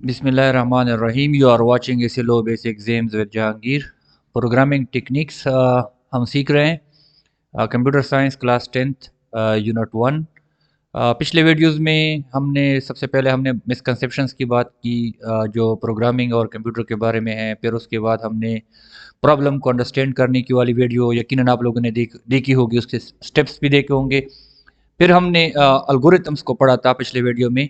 Bismillahirrahmanirrahim. You are watching SLO Basic Exams with Jahangir. Programming techniques हम सीख रहे हैं computer science class 10th unit 1। पिछले videos में हमने सबसे पहले हमने मिसकंसेप्शंस की बात की जो प्रोग्रामिंग और कंप्यूटर के बारे में है। फिर उसके बाद हमने प्रॉब्लम को अंडरस्टैंड करने की वाली वीडियो यकीनन आप लोगों ने देखी होगी, उसके स्टेप्स भी देखे होंगे। फिर हमने एल्गोरिथम्स को पढ़ा था पिछले वीडियो में।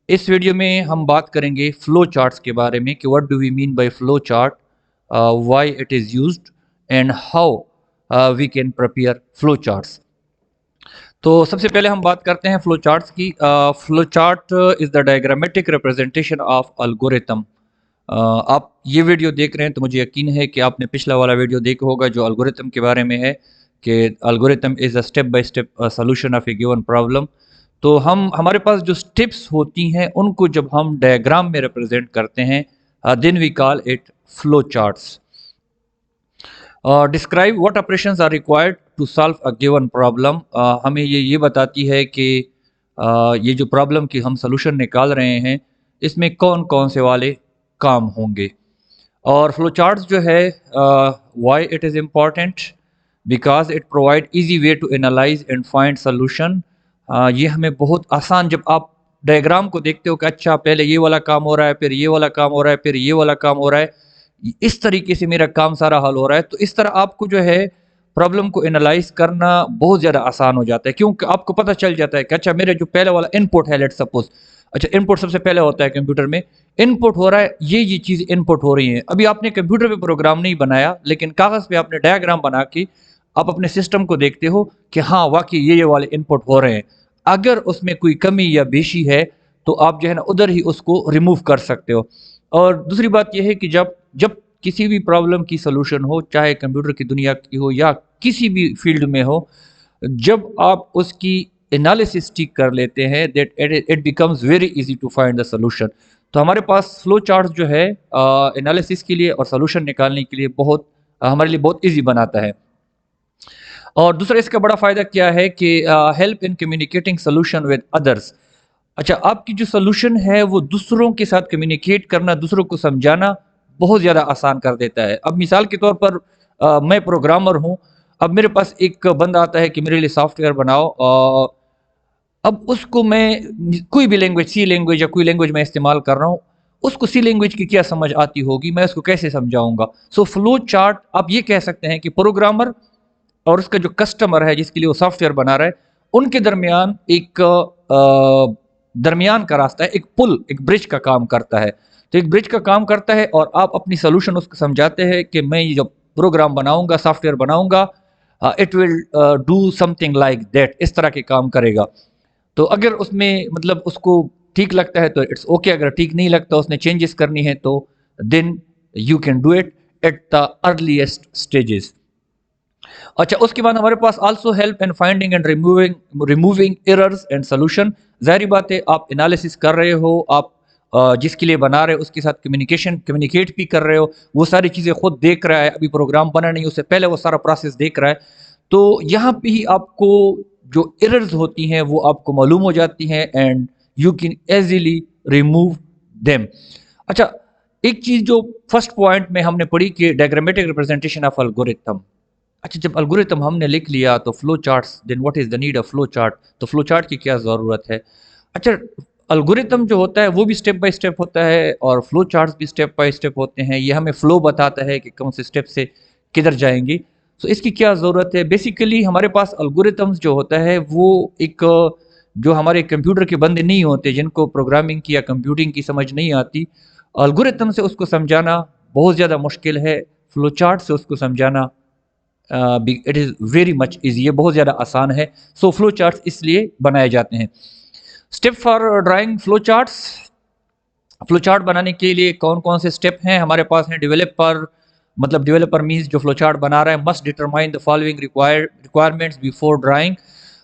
इस वीडियो में हम बात करेंगे फ्लो चार्ट्स के बारे में कि what do we mean by flow chart, why it is used and how we can prepare flow charts. तो सबसे पहले हम बात करते हैं फ्लो चार्ट्स की। Flow chart is the diagrammatic representation of algorithm. आप ये वीडियो देख रहे हैं तो मुझे यकीन है कि आपने पिछला वाला वीडियो देखा होगा जो एल्गोरिथम के बारे में है कि algorithm is a step by step solution of A given problem. तो हमारे पास जो स्टेप्स होती हैं उनको जब हम डायग्राम में रिप्रेजेंट करते हैं then we call it flow charts. Describe what operations are required to solve a given problem. हमें ये बताती है कि ये जो प्रॉब्लम की हम सोल्यूशन निकाल रहे हैं इसमें कौन कौन से वाले काम होंगे। और फ्लो चार्ट्स जो है why it is important because it provide easy way to analyse and find solution. ये हमें बहुत आसान, जब आप डायग्राम को देखते हो कि अच्छा पहले ये वाला काम हो रहा है, फिर ये वाला काम हो रहा है, फिर ये वाला काम हो रहा है, इस तरीके से मेरा काम सारा हल हो रहा है, तो इस तरह आपको जो है प्रॉब्लम को एनालाइज करना बहुत ज़्यादा आसान हो जाता है क्योंकि आपको पता चल जाता है कि अच्छा मेरे जो पहले वाला इनपुट है, लेट सपोज, अच्छा इनपुट सबसे पहले होता है कंप्यूटर में, इनपुट हो रहा है, ये चीज़ इनपुट हो रही है। अभी आपने कंप्यूटर पे प्रोग्राम नहीं बनाया लेकिन कागज़ पे आपने डायग्राम बना के आप अपने सिस्टम को देखते हो कि हाँ वाकई ये वाले इनपुट हो रहे हैं। अगर उसमें कोई कमी या बेशी है तो आप जो है ना उधर ही उसको रिमूव कर सकते हो। और दूसरी बात यह है कि जब जब किसी भी प्रॉब्लम की सोल्यूशन हो, चाहे कंप्यूटर की दुनिया की हो या किसी भी फील्ड में हो, जब आप उसकी एनालिसिस ठीक कर लेते हैं that it becomes very easy to find the solution. तो हमारे पास फ्लो चार्ट जो है एनालिसिस के लिए और सोल्यूशन निकालने के लिए बहुत हमारे लिए बहुत इजी बनाता है। और दूसरा इसका बड़ा फ़ायदा क्या है कि help in communicating solution with others. अच्छा आपकी जो सोल्यूशन है वो दूसरों के साथ कम्युनिकेट करना, दूसरों को समझाना बहुत ज़्यादा आसान कर देता है। अब मिसाल के तौर पर मैं प्रोग्रामर हूँ, अब मेरे पास एक बंदा आता है कि मेरे लिए सॉफ्टवेयर बनाओ, अब उसको मैं कोई भी लैंग्वेज, सी लैंग्वेज या कोई लैंग्वेज मैं इस्तेमाल कर रहा हूँ, उसको सी लैंग्वेज की क्या समझ आती होगी, मैं उसको कैसे समझाऊंगा। सो फ्लो चार्ट आप ये कह सकते हैं कि प्रोग्रामर और उसका जो कस्टमर है जिसके लिए वो सॉफ्टवेयर बना रहा है उनके दरमियान एक दरमियान का रास्ता है, एक पुल, एक ब्रिज का काम करता है। तो एक ब्रिज का काम करता है और आप अपनी सोल्यूशन उसको समझाते हैं कि मैं ये जो प्रोग्राम बनाऊंगा, सॉफ्टवेयर बनाऊंगा, it will do something like that, इस तरह के काम करेगा। तो अगर उसमें मतलब उसको ठीक लगता है तो इट्स ओके, अगर ठीक नहीं लगता उसने चेंजेस करनी है तो then you can do it at the earliest stages. अच्छा उसके बाद हमारे पास also help in finding and removing errors and solution. जाहिर बात है आप एनालिसिस कर रहे हो, आप जिसके लिए बना रहे हो उसके साथ कम्युनिकेट भी कर रहे हो, वो सारी चीज़ें खुद देख रहा है, अभी प्रोग्राम बना नहीं उससे पहले वो सारा प्रोसेस देख रहा है। तो यहाँ पे ही आपको जो एरर्स होती हैं वो आपको मालूम हो जाती हैं and you can easily remove them. अच्छा एक चीज़ जो फर्स्ट पॉइंट में हमने पढ़ी कि डायग्रामेटिक रिप्रेजेंटेशन ऑफ एल्गोरिथम। अच्छा जब एल्गोरिथम हमने लिख लिया तो flow charts, then what is the need of flow chart, तो फ्लो चार्ट की क्या ज़रूरत है। अच्छा एल्गोरिथम जो होता है वो भी स्टेप बाय स्टेप होता है और फ्लो चार्ट्स भी स्टेप बाय स्टेप होते हैं, ये हमें फ्लो बताता है कि कौन से स्टेप से किधर जाएंगे। तो इसकी क्या ज़रूरत है। बेसिकली हमारे पास एल्गोरिथम्स जो होता है वो एक जो हमारे कंप्यूटर के बंदे नहीं होते जिनको प्रोग्रामिंग की या कंप्यूटिंग की समझ नहीं आती, एल्गोरिथम से उसको समझाना बहुत ज़्यादा मुश्किल है, फ्लो चार्ट से उसको समझाना it is very much easy, ये बहुत ज़्यादा आसान है। सो फ्लो चार्ट्स इसलिए बनाए जाते हैं। Step for drawing flow charts, flow chart बनाने के लिए कौन कौन से स्टेप हैं हमारे पास हैं। डेवलपर, मतलब डेवलपर मीन्स जो फ्लो चार्ट बना रहा है, must determine the following requirements before drawing.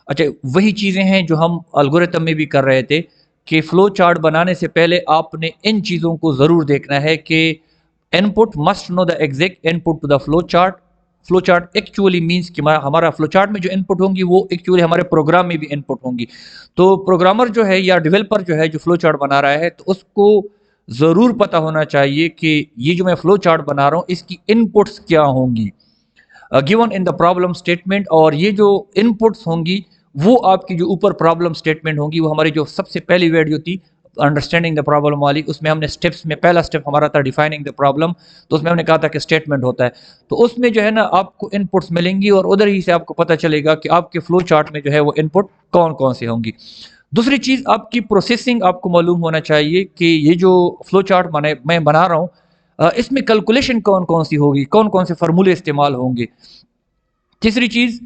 अच्छा वही चीज़ें हैं जो हम एल्गोरिथम में भी कर रहे थे कि फ्लो चार्ट बनाने से पहले आपने इन चीज़ों को ज़रूर देखना है कि input must know the exact input to the flow chart. Flow chart actually means कि हमारा फ्लो चार्ट में जो इनपुट होंगी वो एक्चुअली हमारे प्रोग्राम में भी इनपुट होंगी। तो प्रोग्रामर जो है या डेवलपर जो है जो फ्लो चार्ट बना रहा है तो उसको ضرور پتہ ہونا چاہیے کہ یہ جو میں فلو چارٹ بنا رہا ہوں اس کی انپٹس کیا ہوں گی given in the problem statement, اور یہ جو انپٹس ہوں گی وہ آپ کی جو اوپر پرابلم اسٹیٹمنٹ ہوں گی، وہ ہماری جو سب سے پہلی ویڈیو تھی انڈرسٹینڈنگ دا پرابلم والی، اس میں ہم نے اسٹیپس میں پہلا اسٹیپ ہمارا تھا ڈیفائننگ دا پرابلم، تو اس میں ہم نے کہا تھا کہ اسٹیٹمنٹ ہوتا ہے، تو اس میں جو ہے نا آپ کو ان پٹس ملیں گی اور ادھر ہی سے آپ کو پتہ چلے گا کہ آپ کے فلو چارٹ میں جو ہے وہ ان پٹ کون کون سے ہوں گی۔ دوسری چیز آپ کی پروسیسنگ آپ کو معلوم ہونا چاہیے کہ یہ جو فلو چارٹ میں بنا رہا ہوں اس میں کیلکولیشن کون کون سی ہوگی، کون کون سے فارمولے استعمال ہوں گے۔ تیسری چیز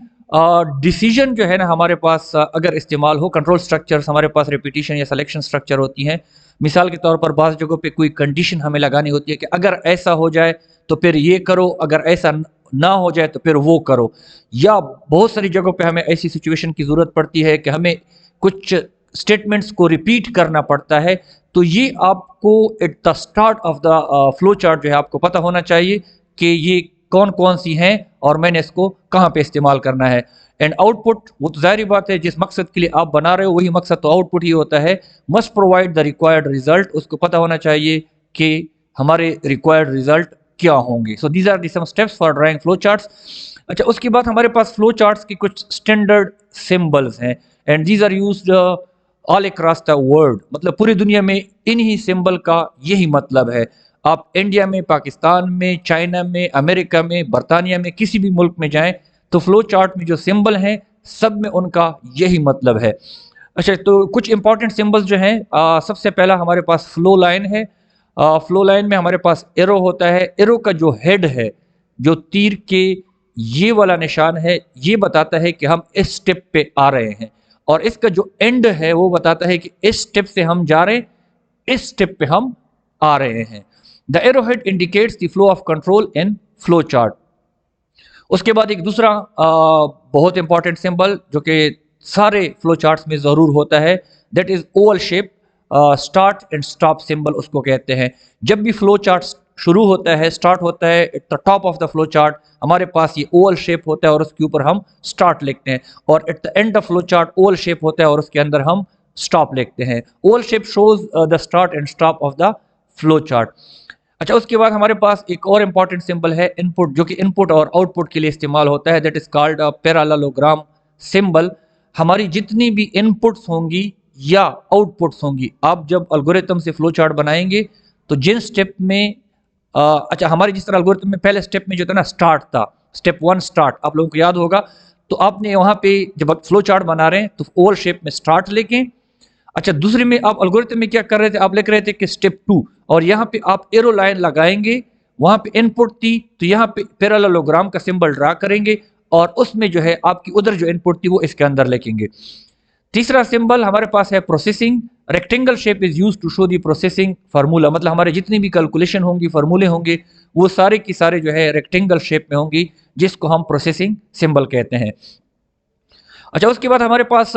ڈیسیجن جو ہے نا ہمارے پاس اگر استعمال ہو، کنٹرول سٹرکچرز ہمارے پاس ریپیٹیشن یا سلیکشن سٹرکچر ہوتی ہیں، مثال کے طور پر بعض جگہوں پہ کوئی کنڈیشن ہمیں لگانی ہوتی ہے کہ اگر ایسا ہو جائے تو پھر یہ کرو، اگر ایسا نہ ہو جائے تو پھر وہ کرو، یا بہت ساری جگہوں پہ ہمیں ایسی سچویشن کی ضرورت پڑتی ہے کہ ہمیں کچھ اسٹیٹمنٹس کو ریپیٹ کرنا پڑتا ہے، تو یہ آپ کو at the start of the flow chart جو ہے آپ کو پتہ ہونا چاہیے کہ یہ کون کون سی ہیں اور میں نے اس کو کہاں پہ استعمال کرنا ہے۔ اینڈ آؤٹ پٹ، وہ تو ظاہری بات ہے جس مقصد کے لیے آپ بنا رہے ہو وہی مقصد تو آؤٹ پٹ ہی ہوتا ہے، must provide the required result, اس کو پتہ ہونا چاہیے کہ ہمارے ریکوائرڈ ریزلٹ کیا ہوں گے۔ So these are the some steps for drawing flow charts. اچھا، اس کے بعد ہمارے پاس فلو چارٹس کی کچھ اسٹینڈرڈ سمبلز ہیں، and these are used all across the world, مطلب پوری دنیا میں انہی سمبل کا یہی مطلب ہے۔ آپ انڈیا میں، پاکستان میں، چائنا میں، امریکہ میں، برطانیہ میں، کسی بھی ملک میں جائیں تو فلو چارٹ میں جو سمبل ہیں سب میں ان کا یہی مطلب ہے۔ اچھا، تو کچھ امپورٹنٹ سمبلز جو ہیں، سب سے پہلا ہمارے پاس فلو لائن ہے۔ فلو لائن میں ہمارے پاس ایرو ہوتا ہے، ایرو کا جو ہیڈ ہے، جو تیر کے یہ والا نشان ہے، یہ بتاتا ہے کہ ہم اس سٹیپ پہ آ رہے ہیں، اور اس کا جو اینڈ ہے وہ بتاتا ہے کہ اس سٹیپ سے ہم جا رہے ہیں، اس سٹیپ پہ ہم آ رہے ہیں۔ The arrowhead indicates the flow of control in flow chart۔ اس کے بعد ایک دوسرا بہت امپورٹنٹ سمبل جو کہ سارے فلو چارٹس میں ضرور ہوتا ہے، that is oval shape, start and stop symbol اس کو کہتے ہیں۔ جب بھی فلو چارٹ شروع ہوتا ہے، اسٹارٹ ہوتا ہے at the top of the flow chart, ہمارے پاس یہ اوول شیپ ہوتا ہے اور اس کے اوپر ہم اسٹارٹ لکھتے ہیں، اور at the end of flow chart oval shape ہوتا ہے اور اس کے اندر ہم اسٹاپ لکھتے ہیں۔ Oval shape shows the start and stop of the flow chart. اچھا، اس کے بعد ہمارے پاس ایک اور امپورٹنٹ سمبل ہے ان پٹ، جو کہ ان پٹ اور آؤٹ پٹ کے لیے استعمال ہوتا ہے، دیٹ از کالڈ پیراللوگرام سمبل۔ ہماری جتنی بھی ان پٹس ہوں گی یا آؤٹ پٹس ہوں گی، آپ جب الگوریتم سے فلو چارٹ بنائیں گے تو جن سٹیپ میں اچھا ہماری جس طرح الگوریتم میں پہلے سٹیپ میں جو تھا نا اسٹارٹ تھا، سٹیپ 1 اسٹارٹ، آپ لوگوں کو یاد ہوگا، تو آپ نے وہاں پہ جب آپ فلو چارٹ بنا رہے ہیں تو اوول شیپ میں اسٹارٹ لکھیں۔ اچھا، دوسرے میں آپ الگوریتم میں کیا کر رہے تھے، آپ لکھ رہے تھے کہ سٹیپ 2، اور یہاں پہ آپ ایرو لائن لگائیں گے، وہاں پہ ان پٹ تھی تو یہاں پہ پیراللوگرام کا سمبل ڈرا کریں گے، اور اس میں جو ہے آپ کی ادھر جو ان پٹ تھی وہ اس کے اندر لکھیں گے۔ تیسرا سمبل ہمارے پاس ہے processing. Rectangle shape is use to show the processing formula, مطلب ہمارے جتنی بھی کیلکولیشن ہوں گی، فارمولے ہوں گے، وہ سارے کی سارے جو ہے ریکٹینگل شیپ میں ہوں گی، جس کو ہم پروسیسنگ سمبل کہتے ہیں۔ اچھا، اس کے بعد ہمارے پاس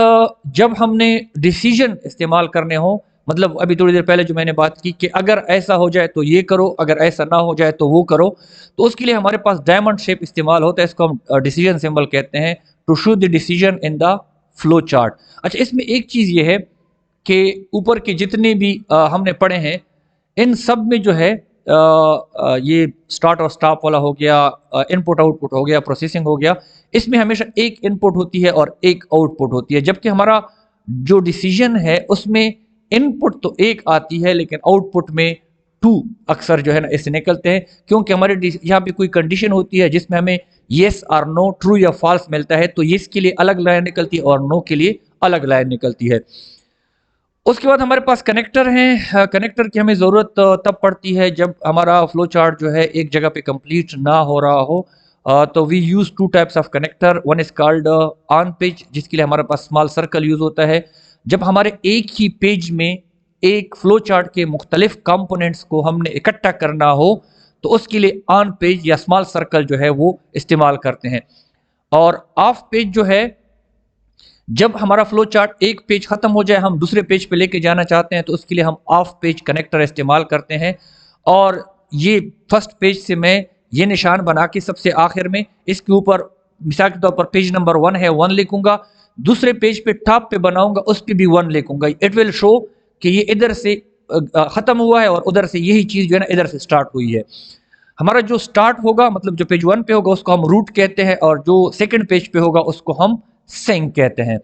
جب ہم نے ڈیسیجن استعمال کرنے ہوں، مطلب ابھی تھوڑی دیر پہلے جو میں نے بات کی کہ اگر ایسا ہو جائے تو یہ کرو، اگر ایسا نہ ہو جائے تو وہ کرو، تو اس کے لیے ہمارے پاس ڈائمنڈ شیپ استعمال ہوتا ہے، اس کو ہم ڈیسیجن سمبل کہتے ہیں، to show the decision in the flow chart. اچھا، اس میں ایک چیز یہ ہے کہ اوپر کے جتنے بھی ہم نے پڑھے ہیں ان سب میں جو ہے یہ اسٹارٹ اور اسٹاپ والا ہو گیا، ان پٹ آؤٹ پٹ ہو گیا، پروسیسنگ ہو گیا، اس میں ہمیشہ ایک ان پٹ ہوتی ہے اور ایک آؤٹ پٹ ہوتی ہے، جبکہ ہمارا جو ڈیسیجن ہے اس میں ان پٹ تو ایک آتی ہے لیکن آؤٹ پٹ میں 2 اکثر جو ہے نا اس سے نکلتے ہیں، کیونکہ ہمارے یہاں پہ کوئی کنڈیشن ہوتی ہے جس میں ہمیں یس اور نو، ٹرو یا فالس ملتا ہے، تو یس کے لیے الگ لائن نکلتی ہے اور نو کے لیے الگ لائن نکلتی ہے۔ اس کے بعد ہمارے پاس کنیکٹر ہیں۔ کنیکٹر کی ہمیں ضرورت تب پڑتی ہے جب ہمارا فلو چارٹ جو ہے ایک جگہ پہ کمپلیٹ نہ ہو رہا ہو، تو we use 2 types of connector. One is called on page, جس کے لیے ہمارے پاس اسمال سرکل یوز ہوتا ہے۔ جب ہمارے ایک ہی پیج میں ایک فلو چارٹ کے مختلف کمپوننٹس کو ہم نے اکٹھا کرنا ہو تو اس کے لیے آن پیج یا اسمال سرکل جو ہے وہ استعمال کرتے ہیں۔ اور آف پیج جو ہے، جب ہمارا فلو چارٹ ایک پیج ختم ہو جائے، ہم دوسرے پیج پہ لے کے جانا چاہتے ہیں تو اس کے لیے ہم آف پیج کنیکٹر استعمال کرتے ہیں، اور یہ فرسٹ پیج سے میں یہ نشان بنا کے سب سے آخر میں اس کے اوپر مثال کے طور پر پیج نمبر 1 ہے 1 لکھوں گا، دوسرے پیج پہ ٹاپ پہ بناؤں گا اس پہ بھی 1 لکھوں گا۔ اٹ ول شو کہ یہ ادھر سے ख़त्म हुआ है और उधर से यही चीज़ जो है ना इधर से स्टार्ट हुई है। हमारा जो स्टार्ट होगा मतलब जो पेज 1 पे होगा उसको हम रूट कहते हैं और जो सेकंड पेज पे होगा उसको हम सिंक कहते हैं।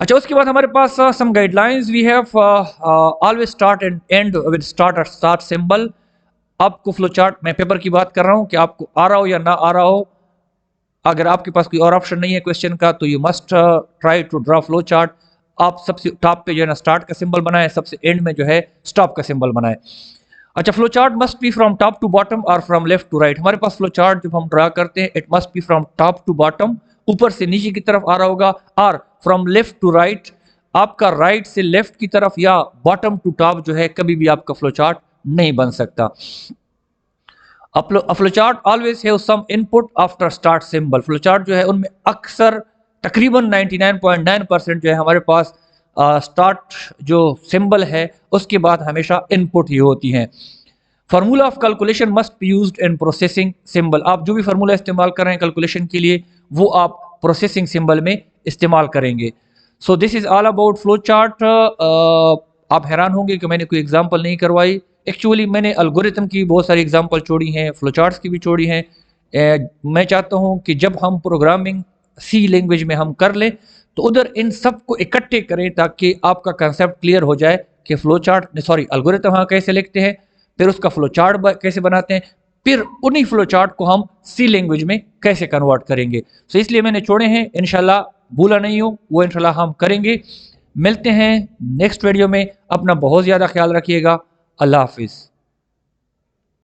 अच्छा, उसके बाद हमारे पास some guidelines we have always start and end with start symbol. आपको फ्लो चार्ट, मैं पेपर की बात कर रहा हूँ कि आपको आ रहा हो या ना आ रहा हो, अगर आपके पास कोई और ऑप्शन नहीं है क्वेश्चन का तो you must try to draw flow chart. आप सबसे टॉप पे जो है ना स्टार्ट का सिंबल बनाए, सबसे एंड में जो है स्टॉप का सिंबल बनाए। अच्छा, flow chart must be from top to bottom और फ्रॉम लेफ्ट टू राइट। हमारे पास फ्लो चार्ट जब हम ड्रा करते हैं it must be from top to bottom, ऊपर से नीचे की तरफ आ रहा होगा, और फ्रॉम लेफ्ट टू राइट, आपका राइट से लेफ्ट की तरफ या बॉटम टू टॉप जो है कभी भी आपका फ्लो चार्ट नहीं बन सकता। Flow chart always have some input after start symbol. Flow chart जो है उनमें अक्सर तकरीबन 99.9% जो है हमारे पास स्टार्ट जो सिंबल है उसके बाद हमेशा इनपुट ही होती हैं। Formula of calculation must be used in processing symbol. आप जो भी फार्मूला इस्तेमाल कर रहे हैं कैलकुलेशन के लिए वो आप प्रोसेसिंग सिंबल में इस्तेमाल करेंगे। So this is all about flow chart. आप हैरान होंगे कि मैंने कोई एग्जांपल नहीं करवाई। एक्चुअली मैंने अलगोरिथम की बहुत सारी एग्जांपल छोड़ी हैं, फ्लो चार्ट्स की भी छोड़ी हैं। मैं चाहता हूं कि जब हम प्रोग्रामिंग सी लैंग्वेज में हम कर लें तो उधर इन सब को इकट्ठे करें ताकि आपका कंसेप्ट क्लियर हो जाए कि फ्लो चार्ट अलगोरिथम हाँ कैसे लिखते हैं, फिर उसका फ्लो चार्ट कैसे बनाते हैं, फिर उन्हीं फ्लो चार्ट को हम सी लैंग्वेज में कैसे कन्वर्ट करेंगे। सो इसलिए मैंने छोड़े हैं, इंशाल्लाह भूला नहीं हो, वो इंशाल्लाह हम करेंगे। मिलते हैं नेक्स्ट वीडियो में, अपना बहुत ज़्यादा ख्याल रखिएगा। अल्लाह हाफिज़।